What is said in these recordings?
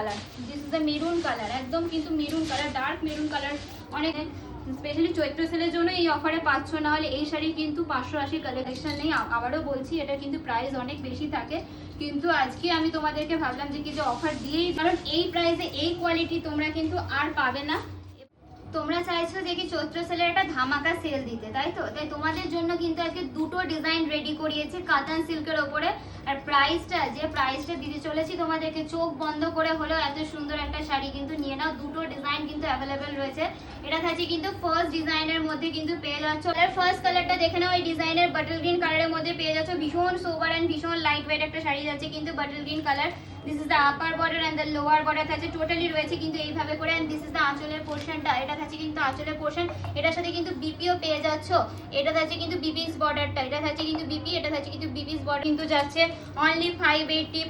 Colour, this is the maroon colour, একদম কিন্তু maroon colour, dark maroon colour. অনেক specially চৈত্র সেলের জন্য এই অফারে পাচ্ছ, না হলে এই শাড়ি কিন্তু 580 কালেকশন নেই। আবারও বলছি, এটা কিন্তু প্রাইস অনেক বেশি থাকে, কিন্তু আজকে আমি তোমাদেরকে ভাবলাম যে কি যে অফার দিয়েই, কারণ এই প্রাইসে এই কোয়ালিটি তোমরা কিন্তু আর পাবে না। তোমরা চাইছো যে কি চৈত্র সেলের একটা ধামাকা সেল দিতে, তাই তো? তাই তোমাদের জন্য কিন্তু আজকে দুটো ডিজাইন রেডি করিয়েছে কাতান সিল্কের ওপরে। আর যে প্রাইসটা দিতে চলেছি তোমাদেরকে, চোখ বন্ধ করে হলেও এত সুন্দর একটা শাড়ি কিন্তু নিয়ে নাও। দুটো ডিজাইন কিন্তু অ্যাভেলেবেল রয়েছে। এটা থাকছে কিন্তু ফার্স্ট ডিজাইনের মধ্যে কিন্তু পেয়ে যাচ্ছ। এর ফার্স্ট কালারটা দেখে নাও, এই ডিজাইনের বাটল গ্রিন কালারের মধ্যে পেয়ে যাচ্ছ। ভীষণ সোবার এন্ড ভীষণ লাইট ওয়েট একটা শাড়ি যাচ্ছে কিন্তু bottle green colour. This is the upper border and the lower border থাকছে টোটালি রয়েছে কিন্তু এইভাবে করে। এন্ড দিস ইজ দ্য আঁচলের পোর্শনটা, এটা থাকছে কিন্তু আঁচলের পোর্শন। এটার সাথে কিন্তু বিপিও পেয়ে যাচ্ছ। এটা থাকছে কিন্তু বিপিস বর্ডারটা, এটা থাকছে কিন্তু বিপি, এটা থাকছে কিন্তু বিপিস বর্ডার কিন্তু যাচ্ছে অনলি 580,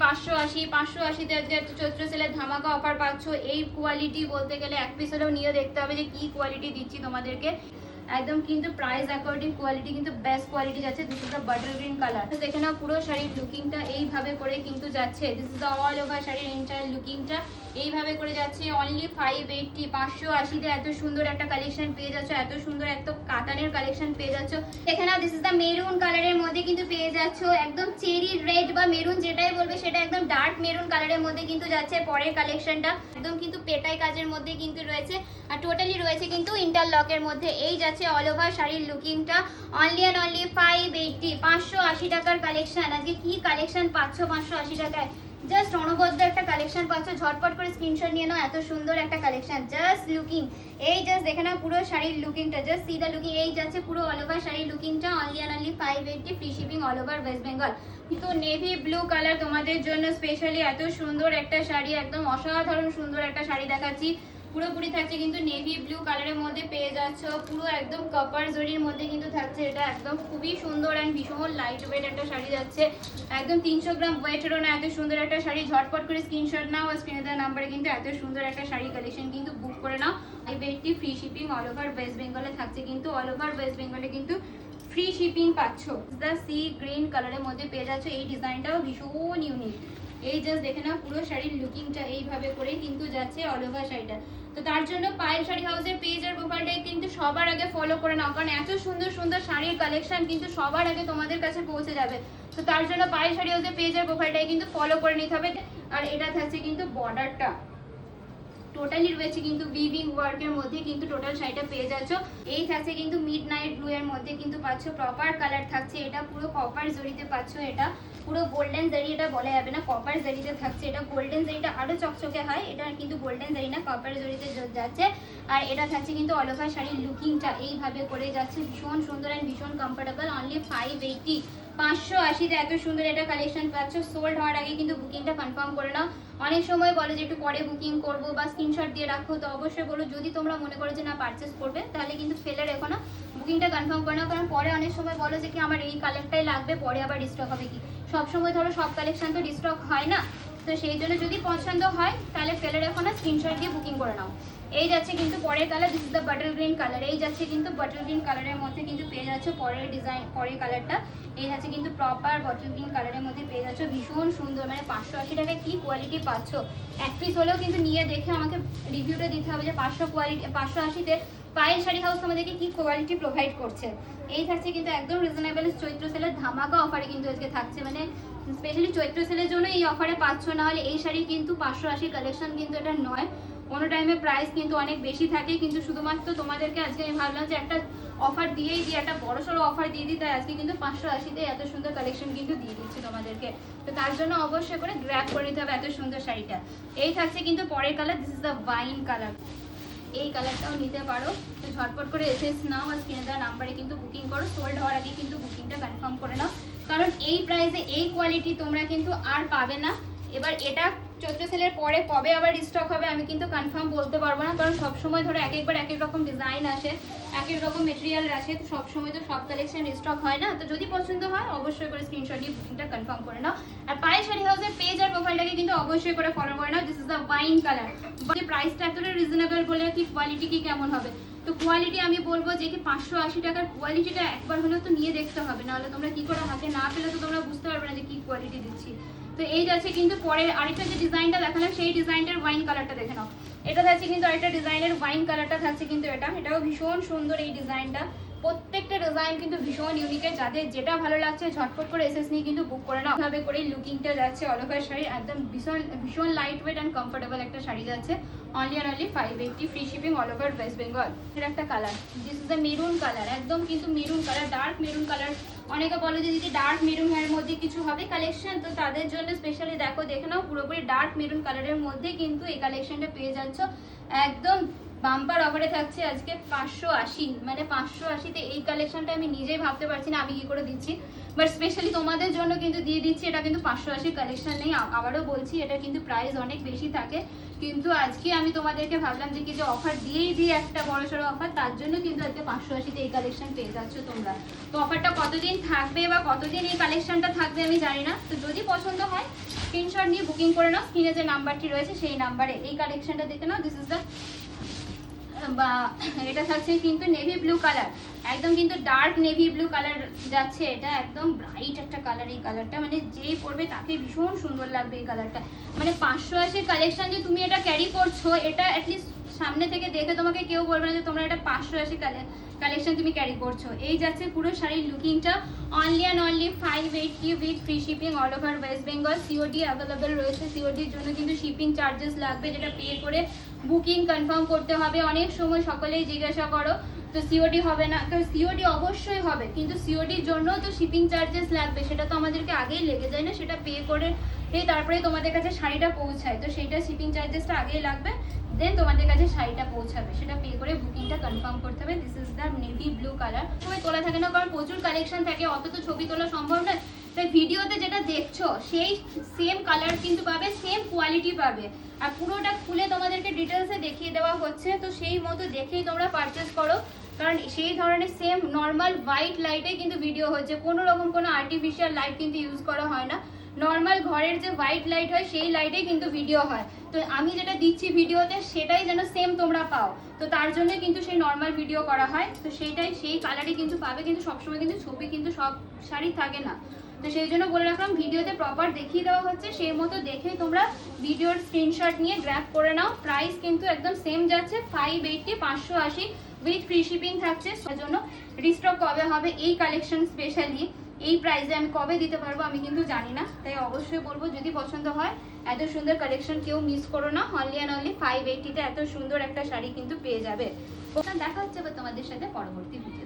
580 তে চৈত্র সেলের ধামাকা অফার পাচ্ছ। এই কোয়ালিটি বলতে গেলে এক পিস হলেও নিয়ে দেখতে হবে যে কি কোয়ালিটি দিচ্ছি তোমাদেরকে। একদম কিন্তু প্রাইস অ্যাকর্ডিং কোয়ালিটি কিন্তু বেস্ট কোয়ালিটি যাচ্ছে। This is the butter green colour. দেখে নাও পুরো শাড়ির লুকিংটা এইভাবে করে কিন্তু যাচ্ছে। This is the all over শাড়ির এন্টায়ার লুকিংটা এইভাবে করে যাচ্ছে অনলি 580, 580 তে এত সুন্দর একটা কালেকশন পেয়ে যাচ্ছ, এত সুন্দর একটা কাতানের কালেকশন পেয়ে যাচ্ছ। দেখে নাও, দিস ইজ দ্য মেরুন কালারের মধ্যে কিন্তু পেয়ে যাচ্ছ একদম চেরি রেড বা মেরুন যেটাই বলবে সেটা, একদম ডার্ক মেরুন কালারের মধ্যে কিন্তু যাচ্ছে পরের কালেকশনটা। একদম কিন্তু পেটাই কাজের মধ্যে কিন্তু রয়েছে, আর টোটালি রয়েছে কিন্তু ইন্টারলকের মধ্যে। এই যাচ্ছে অল ওভার শাড়ির লুকিংটা অনলি অ্যান্ড অনলি 580, 580 টাকার কালেকশন। আজকে কি কালেকশন পাচ্ছ 580 টাকায়? জাস্ট অনবদ্য একটা কালেকশন পাচ্ছ। ঝটপট করে স্ক্রিনশট নিয়ে নাও, এত সুন্দর একটা কালেকশন। জাস্ট লুকিং, এই জাস্ট দেখে নাও পুরো শাড়ির লুকিংটা, জাস্ট সি দ্য লুকিং। এই যাচ্ছে পুরো অল ওভার শাড়ির লুকিংটা only and only 580, free shipping all over West Bengal. তো নেভি ব্লু কালার তোমাদের জন্য স্পেশালি এত সুন্দর একটা শাড়ি, একদম অসাধারণ সুন্দর একটা শাড়ি দেখাচ্ছি। পুরোপুরি থাকছে কিন্তু নেভি ব্লু কালারের মধ্যে পেয়ে যাচ্ছ, পুরো একদম কপার জরির মধ্যে কিন্তু থাকছে। এটা একদম খুবই সুন্দর অ্যান্ড ভীষণ লাইট ওয়েট একটা শাড়ি যাচ্ছে, একদম 300 গ্রাম ওয়েটেরও না, এত সুন্দর একটা শাড়ি। ঝটপট করে স্ক্রিনশট নাও আর স্ক্রিনে দেওয়া নাম্বারে কিন্তু এত সুন্দর একটা শাড়ি কালেকশন কিন্তু বুক করে নাও। এই বেডটি free shipping all over West বেঙ্গলে থাকছে কিন্তু, অল ওভার ওয়েস্ট বেঙ্গলে কিন্তু ফ্রি শিপিং পাচ্ছ। দ্য সি গ্রিন কালারের মধ্যে পেয়ে যাচ্ছ। এই ডিজাইনটাও ভীষণ ইউনিক। এই জাস্ট দেখে নাও পুরো শাড়ির লুকিংটা এইভাবে করে কিন্তু যাচ্ছে অল ওভার শাড়িটা। তো তার জন্য পায়েল শাড়ি হাউসের পেজ আর প্রোফাইলটাই কিন্তু সবার আগে ফলো করে নাও, কারণ এত সুন্দর সুন্দর শাড়ির কালেকশন কিন্তু সবার আগে তোমাদের কাছে পৌঁছে যাবে। তো তার জন্য পায়েল শাড়ি হাউসের পেজ আর প্রোফাইলটাই কিন্তু ফলো করে নিতে হবে। আর এটা থাকছে কিন্তু বর্ডারটা টোটালি রয়েছে কিন্তু উইভিং ওয়ার্কের মধ্যে কিন্তু টোটাল শাড়িটা পেয়ে যাচ্ছ। এই থাকছে কিন্তু মিড নাইট ব্লু এর মধ্যে কিন্তু পাচ্ছ, প্রপার কালার থাকছে। এটা পুরো কপার জরিতে পাচ্ছ, এটা পুরো গোল্ডেন জারি, এটা বলা যাবে না, কপার জারিতে থাকছে। এটা গোল্ডেন জারিটা আরো চকচকে হয়, এটা কিন্তু গোল্ডেন জারি না, কপার জরিতে যাচ্ছে। আর এটা থাকছে কিন্তু অল ওভার শাড়ির লুকিংটা এইভাবে করে যাচ্ছে, ভীষণ সুন্দর অ্যান্ড ভীষণ কমফোর্টেবল। অনলি 580, 580 তে এত সুন্দর একটা কালেকশন পাচ্ছ। সোল্ড হওয়ার আগে কিন্তু বুকিংটা কনফার্ম করে নাও। অনেক সময় বলে যে একটু পরে বুকিং করবো বা স্ক্রিনশট দিয়ে রাখো, তো অবশ্যই বলো। যদি তোমরা মনে করো যে না পারচেস করবে, তাহলে কিন্তু ফেলে রেখো না, বুকিংটা কনফার্ম করে নাও। কারণ পরে অনেক সময় বলো যে কি আমার এই কালেকটাই লাগবে, পরে আবার রিস্টক হবে কি। সবসময় ধরো সব কালেকশন তো রিস্টক হয় না, তো সেই জন্য যদি পছন্দ হয় তাহলে ফেলে রেখো না, স্ক্রিনশট দিয়ে বুকিং করে নাও। এই যাচ্ছে কিন্তু পরের colour, this is the butter green colour. এই যাচ্ছে কিন্তু বাটার গ্রিন কালারের মধ্যে কিন্তু পেয়ে যাচ্ছে পরের ডিজাইন, পরের কালারটা। এই যাচ্ছে কিন্তু প্রপার বাটার গ্রিন কালারের মধ্যে পেয়ে যাচ্ছ, ভীষণ সুন্দর। মানে 580 টাকায় কি কোয়ালিটি পাচ্ছ। এক পিস হলেও কিন্তু নিয়ে দেখে আমাকে রিভিউটা দিতে হবে যে 580-তে পায়েল শাড়ি হাউস তোমাদেরকে কি কোয়ালিটি প্রোভাইড করছে। এই থাকছে কিন্তু একদম রিজনেবল চৈত্র সেলের ধামাকা অফারে কিন্তু আজকে থাকছে, মানে স্পেশালি চৈত্র সেলের জন্য এই অফারে পাচ্ছ, না হলে এই শাড়ি কিন্তু 580 কালেকশন কিন্তু এটা নয়। কোনো টাইমে প্রাইস কিন্তু অনেক বেশি থাকে, কিন্তু শুধুমাত্র তোমাদেরকে আজকে আমি ভাবলাম যে একটা অফার দিয়েই দিই, একটা বড় সড়ো অফার দিয়ে দিই, তাই আজকে কিন্তু 580-তে এত সুন্দর কালেকশন কিন্তু দিয়ে দিচ্ছি তোমাদেরকে। তো তার জন্য অবশ্যই করে গ্র্যাব করে নিতে হবে এত সুন্দর শাড়িটা। এই থাকছে কিন্তু পরের colour, this is the wine colour. এই কালারটাও নিতে পারো। তো ঝটপট করে এসএস নাও আর স্ক্রিনে দেওয়া নাম্বারে কিন্তু বুকিং করো। সোল্ড হওয়ার আগে কিন্তু বুকিংটা কনফার্ম করে নাও, কারণ এই প্রাইসে এই কোয়ালিটি তোমরা কিন্তু আর পাবে না। এবার এটা চৈত্র সেলের পরে কবে আবার রিস্টক হবে আমি কিন্তু কনফার্ম বলতে পারবো না, কারণ সবসময় ধরো এক একবার এক এক রকম ডিজাইন আসে, এক এক রকম মেটেরিয়াল আসে, তো সবসময় তো সব কালেকশন রিস্টক হয় না। তো যদি পছন্দ হয় অবশ্যই করে স্ক্রিনশট দিয়ে বুকিংটা কনফার্ম করে নাও। আর পায়েল শাড়ি হাউসের পেজ আর প্রোফাইলটাকে কিন্তু অবশ্যই করে ফলো করে নাও। This is the wine colour. যে প্রাইসটা এতটা রিজনেবল বলে কি কোয়ালিটি কি কেমন হবে। তো কোয়ালিটি আমি বলবো যে কি 580 টাকার কোয়ালিটিটা একবার হলেও তো নিয়ে দেখতে হবে, নাহলে তোমরা কি করে হাতে না পেলে তো তোমরা বুঝতে পারবে না যে কি কোয়ালিটি দিচ্ছি। তো তো এই যাচ্ছে কিন্তু পরের আরেকটা যে ডিজাইনটা দেখালাম সেই ডিজাইনটার ওয়াইন কালারটা দেখে নাও। এটা যাচ্ছে কিন্তু আরেকটা ডিজাইনের ওয়াইন কালারটা থাকছে কিন্তু এটাও ভীষণ সুন্দর এই ডিজাইনটা। প্রত্যেকটা ডিজাইন কিন্তু ভীষণ ইউনিকের, যাদের যেটা ভালো লাগছে ঝটপট করে এসএস নিয়ে কিন্তু বুক করে নাও। ভাবে করে লুকিংটা যাচ্ছে অল ওভার শাড়ি, একদম ভীষণ লাইট ওয়েট অ্যান্ড কমফোর্টেবল একটা শাড়ি যাচ্ছে। Only 580 free shipping all over West Bengal. এর একটা colour, this is the maroon colour, একদম কিন্তু maroon colour, dark maroon colour. অনেকে বলে যে দিদি ডার্ক মেরুন এর মধ্যে কিছু হবে কালেকশন, তো তাদের জন্য স্পেশালি দেখে নাও পুরোপুরি ডার্ক মেরুন কালারের মধ্যে কিন্তু এই কালেকশনটা পেয়ে যাচ্ছ। একদম বাম্পার অফারে থাকছে আজকে 580, মানে 580তে এই কালেকশনটা আমি নিজেই ভাবতে পারছি না আমি কি করে দিচ্ছি, বাট স্পেশালি তোমাদের জন্য কিন্তু দিয়ে দিচ্ছি। এটা কিন্তু 580 কালেকশন নেই, আবারও বলছি এটা কিন্তু প্রাইস অনেক বেশি থাকে, কিন্তু আজকে আমি তোমাদেরকে ভাবলাম যে কি যে অফার দিয়েই দিই একটা বড় সড়ো অফার, তার জন্য কিন্তু আজকে 580তে এই কালেকশন পেয়ে যাচ্ছ তোমরা। তো অফারটা কতদিন থাকবে বা কতদিন এই কালেকশনটা থাকবে আমি জানি না, তো যদি পছন্দ হয় স্ক্রিনশট নিয়ে বুকিং করে নাও। স্ক্রিনে যে নাম্বারটি রয়েছে সেই নাম্বারে এই কালেকশনটা দেখে নাও। দিস ইজ দ্য বা এটা থাকছে কিন্তু নেভি ব্লু কালার, একদম কিন্তু ডার্ক নেভি ব্লু কালার যাচ্ছে। এটা একদম ব্রাইট একটা কালার, এই কালারটা মানে যেই পরবে তাকে ভীষণ সুন্দর লাগবে এই কালারটা। মানে 580 কালেকশন যে তুমি এটা ক্যারি করছো, এটা অ্যাটলিস্ট সামনে থেকে দেখে তোমাকে কেউ বলবে না যে তোমরা এটা 580 কালেকশন তুমি ক্যারি করছো। এই যাচ্ছে পুরো শাড়ির লুকিংটা। Only 580 with free shipping all over West Bengal. COD available রয়েছে, সিওডির জন্য কিন্তু শিপিং চার্জেস লাগবে, যেটা পে করে বুকিং কনফার্ম করতে হবে। অনেক সময় সকলেই জিজ্ঞাসা করো তো সিওডি হবে না, তো সিওডি অবশ্যই হবে, কিন্তু সিওডির জন্য তো শিপিং চার্জেস লাগবে, সেটা তো আমাদেরকে আগেই লেগে যায় না, সেটা পে করে তারপরে তোমাদের কাছে শাড়িটা পৌঁছায়, তো সেইটা শিপিং চার্জেসটা আগেই লাগবে, দেন তোমাদের কাছে শাড়িটা পৌঁছাবে, সেটা পে করে বুকিংটা কনফার্ম করতে হবে। This is the navy blue colour. সময় তোলা থাকে না, কারণ প্রচুর কালেকশন থাকে, অত তো ছবি তোলা সম্ভব নয়, তাই ভিডিওতে যেটা দেখছো সেই সেম কালার কিন্তু পাবে, সেম কোয়ালিটি পাবে, আর পুরোটা খুলে তোমাদেরকে ডিটেলসে দেখিয়ে দেওয়া হচ্ছে, তো সেই মতো দেখেই তোমরা পারচেস করো, কারণ সেই ধরনের সেম নর্মাল হোয়াইট লাইটে কিন্তু ভিডিও হচ্ছে, কোনো রকম কোনো আর্টিফিশিয়াল লাইট কিন্তু ইউজ করা হয় না, নর্মাল ঘরের যে হোয়াইট লাইট হয় সেই লাইটে কিন্তু ভিডিও হয়। তো আমি যেটা দিচ্ছি ভিডিওতে সেটাই যেন সেম তোমরা পাও, তো তার জন্য কিন্তু সেই নর্মাল ভিডিও করা হয়, তো সেইটাই সেই কালারই কিন্তু পাবে, কিন্তু সবসময় কিন্তু ছবি কিন্তু সব শাড়ি থাকে না, তো সেই জন্য বলে রাখলাম ভিডিওতে প্রপার দেখিয়ে দেওয়া হচ্ছে, সেই মতো দেখে তোমরা ভিডিওর স্ক্রিনশট নিয়ে গ্র্যাব করে নাও। প্রাইস কিন্তু একদম সেম যাচ্ছে 580, 580 উইথ ফ্রি শিপিং থাকছে। সেজন্য রিস্টক কবে হবে এই কালেকশন স্পেশালি এই প্রাইসে আমি কবে দিতে পারবো আমি কিন্তু জানি না, তাই অবশ্যই বলবো যদি পছন্দ হয় এত সুন্দর কালেকশন কেউ মিস করো না। অনলি 580তে এত সুন্দর একটা শাড়ি কিন্তু পেয়ে যাবে। ওখানে দেখা হচ্ছে তোমাদের সাথে পরবর্তী ভিডিও।